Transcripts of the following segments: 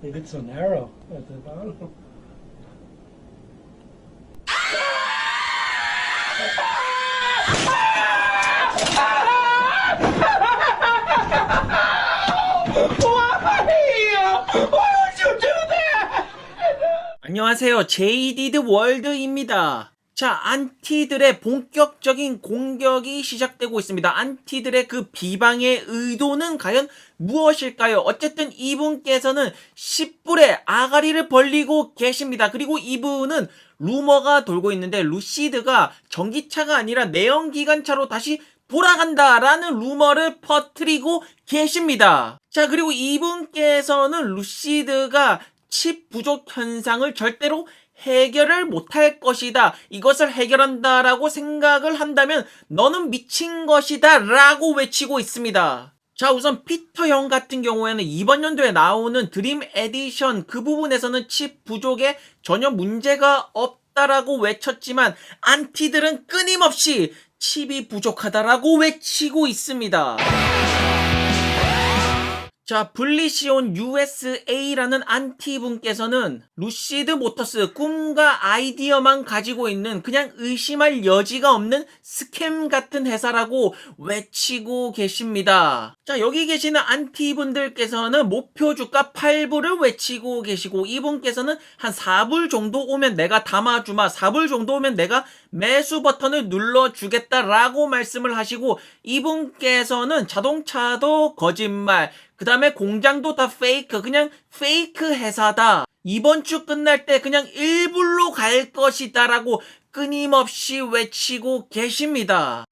If it's so narrow at the bottom. 안녕하세요. 제이디드 월드입니다. 자, 안티들의 본격적인 공격이 시작되고 있습니다. 안티들의 그 비방의 의도는 과연 무엇일까요? 어쨌든 이분께서는 10불에 아가리를 벌리고 계십니다. 그리고 이분은 루머가 돌고 있는데 루시드가 전기차가 아니라 내연기관차로 다시 돌아간다라는 루머를 퍼뜨리고 계십니다. 자, 그리고 이분께서는 루시드가 칩 부족 현상을 절대로 해결을 못할 것이다. 이것을 해결한다라고 생각을 한다면 너는 미친 것이다 라고 외치고 있습니다. 자, 우선 피터 형 같은 경우에는 이번 연도에 나오는 드림 에디션 그 부분에서는 칩 부족에 전혀 문제가 없다라고 외쳤지만 안티들은 끊임없이 칩이 부족하다라고 외치고 있습니다. 자, 블리시온 USA라는 안티분께서는 루시드 모터스 꿈과 아이디어만 가지고 있는 그냥 의심할 여지가 없는 스캠 같은 회사라고 외치고 계십니다. 자, 여기 계시는 안티분들께서는 목표 주가 8불을 외치고 계시고 이분께서는 한 4불 정도 오면 내가 담아주마, 4불 정도 오면 내가 매수 버튼을 눌러주겠다라고 말씀을 하시고 이분께서는 자동차도 거짓말, 그 다음에 공장도 다 페이크, 그냥 페이크 회사다. 이번 주 끝날 때 그냥 1불로 갈 것이다 라고 끊임없이 외치고 계십니다.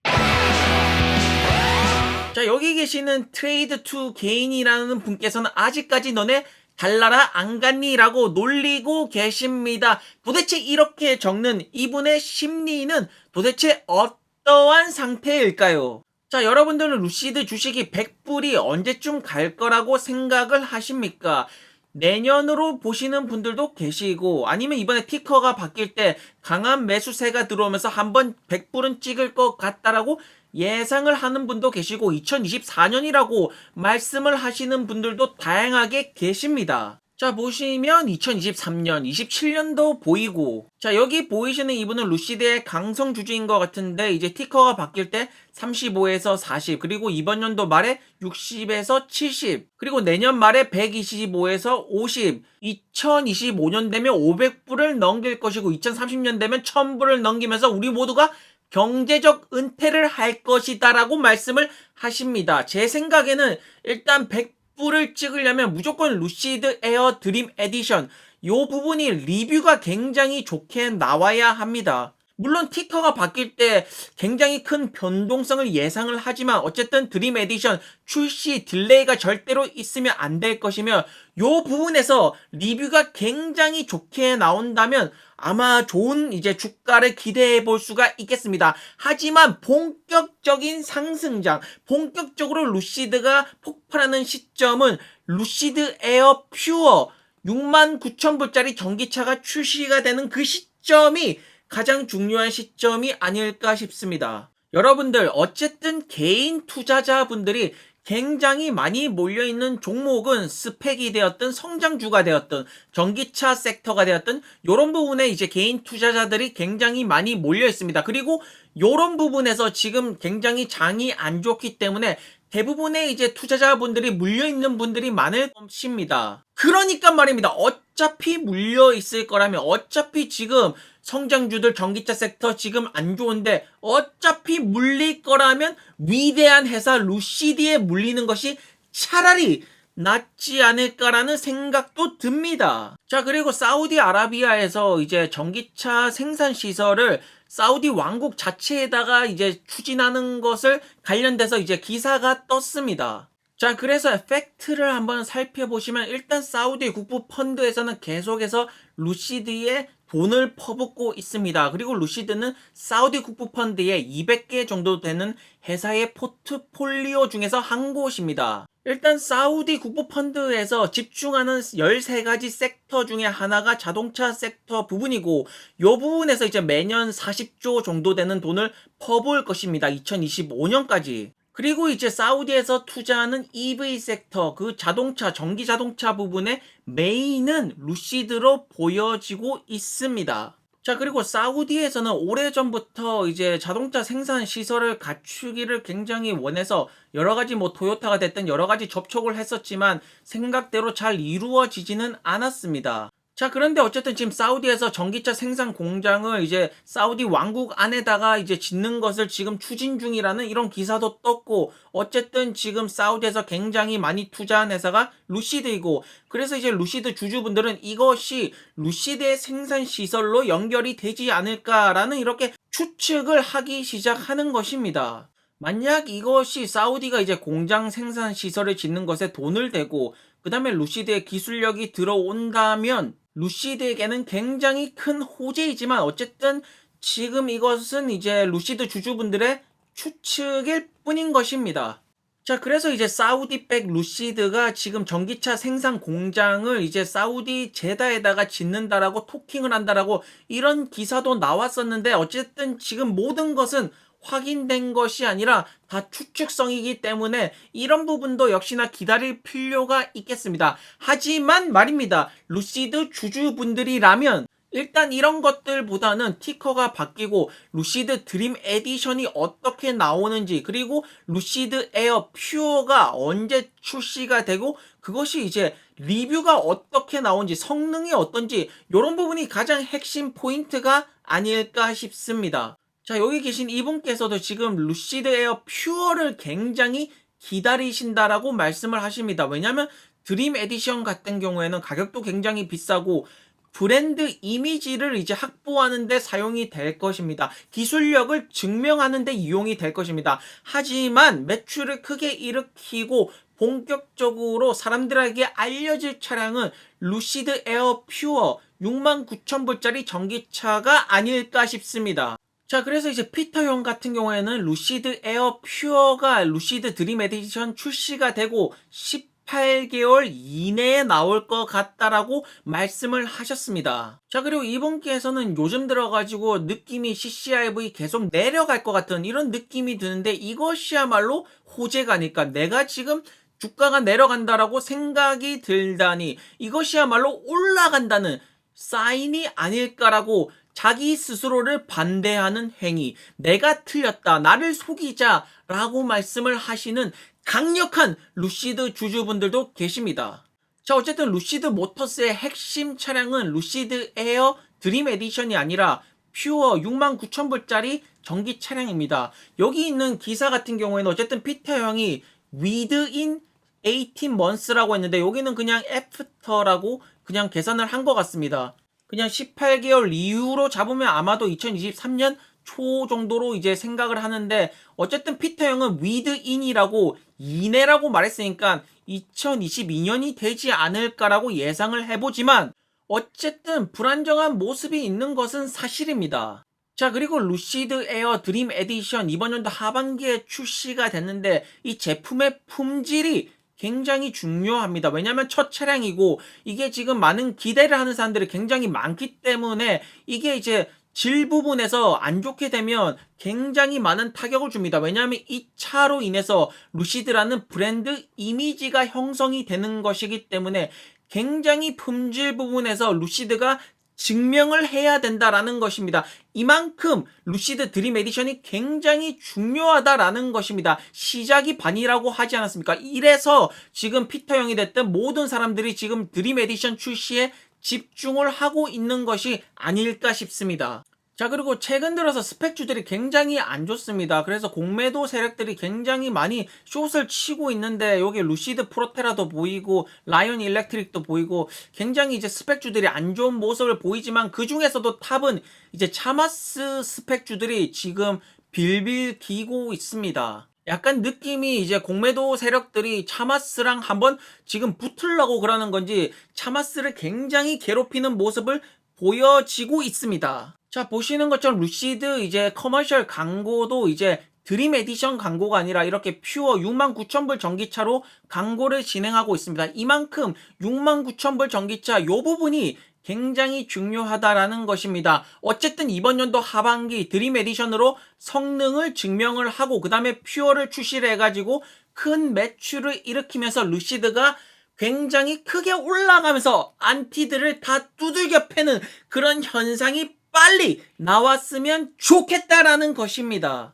자, 여기 계시는 트레이드 투 게인이라는 분께서는 아직까지 너네 달나라 안 갔니? 라고 놀리고 계십니다. 도대체 이렇게 적는 이분의 심리는 도대체 어떠한 상태일까요? 자, 여러분들은 루시드 주식이 100불이 언제쯤 갈 거라고 생각을 하십니까? 내년으로 보시는 분들도 계시고 아니면 이번에 티커가 바뀔 때 강한 매수세가 들어오면서 한번 100불은 찍을 것 같다라고 예상을 하는 분도 계시고 2024년이라고 말씀을 하시는 분들도 다양하게 계십니다. 자, 보시면 2023년, 27년도 보이고 자, 여기 보이시는 이분은 루시드의 강성 주주인 것 같은데 이제 티커가 바뀔 때 35에서 40 그리고 이번 연도 말에 60에서 70 그리고 내년 말에 125에서 50 2025년 되면 500불을 넘길 것이고 2030년 되면 1000불을 넘기면서 우리 모두가 경제적 은퇴를 할 것이다 라고 말씀을 하십니다. 제 생각에는 일단 100불을 찍으려면 무조건 루시드 에어 드림 에디션 요 부분이 리뷰가 굉장히 좋게 나와야 합니다. 물론 티커가 바뀔 때 굉장히 큰 변동성을 예상을 하지만 어쨌든 드림 에디션 출시 딜레이가 절대로 있으면 안 될 것이며 요 부분에서 리뷰가 굉장히 좋게 나온다면 아마 좋은 이제 주가를 기대해 볼 수가 있겠습니다. 하지만 본격적인 상승장, 본격적으로 루시드가 폭발하는 시점은 루시드 에어 퓨어 69,000불짜리 전기차가 출시가 되는 그 시점이 가장 중요한 시점이 아닐까 싶습니다. 여러분들 어쨌든 개인 투자자분들이 굉장히 많이 몰려있는 종목은 스펙이 되었든 성장주가 되었든 전기차 섹터가 되었든 이런 부분에 이제 개인 투자자들이 굉장히 많이 몰려있습니다. 그리고 이런 부분에서 지금 굉장히 장이 안 좋기 때문에 대부분의 이제 투자자분들이 물려있는 분들이 많을 것입니다. 그러니까 말입니다. 어차피 물려있을 거라면 어차피 지금 성장주들 전기차 섹터 지금 안 좋은데 어차피 물릴 거라면 위대한 회사 루시드에 물리는 것이 차라리 낫지 않을까라는 생각도 듭니다. 자, 그리고 사우디아라비아에서 이제 전기차 생산 시설을 사우디 왕국 자체에다가 이제 추진하는 것을 관련돼서 이제 기사가 떴습니다. 자, 그래서 팩트를 한번 살펴보시면 일단 사우디 국부 펀드에서는 계속해서 루시드에 돈을 퍼붓고 있습니다. 그리고 루시드는 사우디 국부 펀드에 200개 정도 되는 회사의 포트폴리오 중에서 한 곳입니다. 일단 사우디 국부 펀드에서 집중하는 13가지 섹터 중에 하나가 자동차 섹터 부분이고 이 부분에서 이제 매년 40조 정도 되는 돈을 퍼부을 것입니다. 2025년까지. 그리고 이제 사우디에서 투자하는 EV 섹터, 그 자동차, 전기 자동차 부분의 메인은 루시드로 보여지고 있습니다. 자, 그리고 사우디에서는 오래전부터 이제 자동차 생산 시설을 갖추기를 굉장히 원해서 여러 가지 뭐 토요타가 됐든 여러 가지 접촉을 했었지만 생각대로 잘 이루어지지는 않았습니다. 자, 그런데 어쨌든 지금 사우디에서 전기차 생산 공장을 이제 사우디 왕국 안에다가 이제 짓는 것을 지금 추진 중이라는 이런 기사도 떴고, 어쨌든 지금 사우디에서 굉장히 많이 투자한 회사가 루시드이고, 그래서 이제 루시드 주주분들은 이것이 루시드의 생산 시설로 연결이 되지 않을까라는 이렇게 추측을 하기 시작하는 것입니다. 만약 이것이 사우디가 이제 공장 생산 시설을 짓는 것에 돈을 대고 그 다음에 루시드의 기술력이 들어온다면 루시드에게는 굉장히 큰 호재이지만 어쨌든 지금 이것은 이제 루시드 주주분들의 추측일 뿐인 것입니다. 자, 그래서 이제 사우디백 루시드가 지금 전기차 생산 공장을 이제 사우디 제다에다가 짓는다라고 토킹을 한다라고 이런 기사도 나왔었는데 어쨌든 지금 모든 것은 확인된 것이 아니라 다 추측성이기 때문에 이런 부분도 역시나 기다릴 필요가 있겠습니다. 하지만 말입니다. 루시드 주주분들이라면 일단 이런 것들보다는 티커가 바뀌고 루시드 드림 에디션이 어떻게 나오는지 그리고 루시드 에어 퓨어가 언제 출시가 되고 그것이 이제 리뷰가 어떻게 나오는지 성능이 어떤지 이런 부분이 가장 핵심 포인트가 아닐까 싶습니다. 자, 여기 계신 이분께서도 지금 루시드 에어 퓨어를 굉장히 기다리신다라고 말씀을 하십니다. 왜냐하면 드림 에디션 같은 경우에는 가격도 굉장히 비싸고 브랜드 이미지를 이제 확보하는 데 사용이 될 것입니다. 기술력을 증명하는 데 이용이 될 것입니다. 하지만 매출을 크게 일으키고 본격적으로 사람들에게 알려질 차량은 루시드 에어 퓨어 69,000불짜리 전기차가 아닐까 싶습니다. 자, 그래서 이제 피터 형 같은 경우에는 루시드 에어 퓨어가 루시드 드림 에디션 출시가 되고 18개월 이내에 나올 것 같다라고 말씀을 하셨습니다. 자, 그리고 이분께서는 요즘 들어가지고 느낌이 CCRV 계속 내려갈 것 같은 이런 느낌이 드는데 이것이야말로 호재가 아닐까. 내가 지금 주가가 내려간다라고 생각이 들다니 이것이야말로 올라간다는 사인이 아닐까라고 자기 스스로를 반대하는 행위, 내가 틀렸다, 나를 속이자 라고 말씀을 하시는 강력한 루시드 주주분들도 계십니다. 자, 어쨌든 루시드 모터스의 핵심 차량은 루시드 에어 드림 에디션이 아니라 퓨어 69,000불짜리 전기 차량입니다. 여기 있는 기사 같은 경우에는 어쨌든 피터 형이 within 18 months라고 했는데 여기는 그냥 after라고 그냥 계산을 한 것 같습니다. 그냥 18개월 이후로 잡으면 아마도 2023년 초 정도로 이제 생각을 하는데 어쨌든 피터 형은 within이라고 이내라고 말했으니까 2022년이 되지 않을까라고 예상을 해보지만 어쨌든 불안정한 모습이 있는 것은 사실입니다. 자, 그리고 루시드 에어 드림 에디션 이번 연도 하반기에 출시가 됐는데 이 제품의 품질이 굉장히 중요합니다. 왜냐하면 첫 차량이고 이게 지금 많은 기대를 하는 사람들이 굉장히 많기 때문에 이게 이제 질 부분에서 안 좋게 되면 굉장히 많은 타격을 줍니다. 왜냐하면 이 차로 인해서 루시드라는 브랜드 이미지가 형성이 되는 것이기 때문에 굉장히 품질 부분에서 루시드가 증명을 해야 된다라는 것입니다. 이만큼 루시드 드림 에디션이 굉장히 중요하다라는 것입니다. 시작이 반이라고 하지 않았습니까? 이래서 지금 피터 형이 됐든 모든 사람들이 지금 드림 에디션 출시에 집중을 하고 있는 것이 아닐까 싶습니다. 자, 그리고 최근 들어서 스펙주들이 굉장히 안 좋습니다. 그래서 공매도 세력들이 굉장히 많이 숏을 치고 있는데 여기 루시드 프로테라도 보이고 라이온 일렉트릭도 보이고 굉장히 이제 스펙주들이 안 좋은 모습을 보이지만 그 중에서도 탑은 이제 차마스 스펙주들이 지금 빌빌 기고 있습니다. 약간 느낌이 이제 공매도 세력들이 차마스랑 한번 지금 붙으려고 그러는 건지 차마스를 굉장히 괴롭히는 모습을 보여지고 있습니다. 자, 보시는 것처럼 루시드 이제 커머셜 광고도 이제 드림 에디션 광고가 아니라 이렇게 퓨어 69,000불 전기차로 광고를 진행하고 있습니다. 이만큼 69,000불 전기차 요 부분이 굉장히 중요하다라는 것입니다. 어쨌든 이번 연도 하반기 드림 에디션으로 성능을 증명을 하고 그 다음에 퓨어를 출시를 해가지고 큰 매출을 일으키면서 루시드가 굉장히 크게 올라가면서 안티들을 다 두들겨 패는 그런 현상이 빨리 나왔으면 좋겠다라는 것입니다.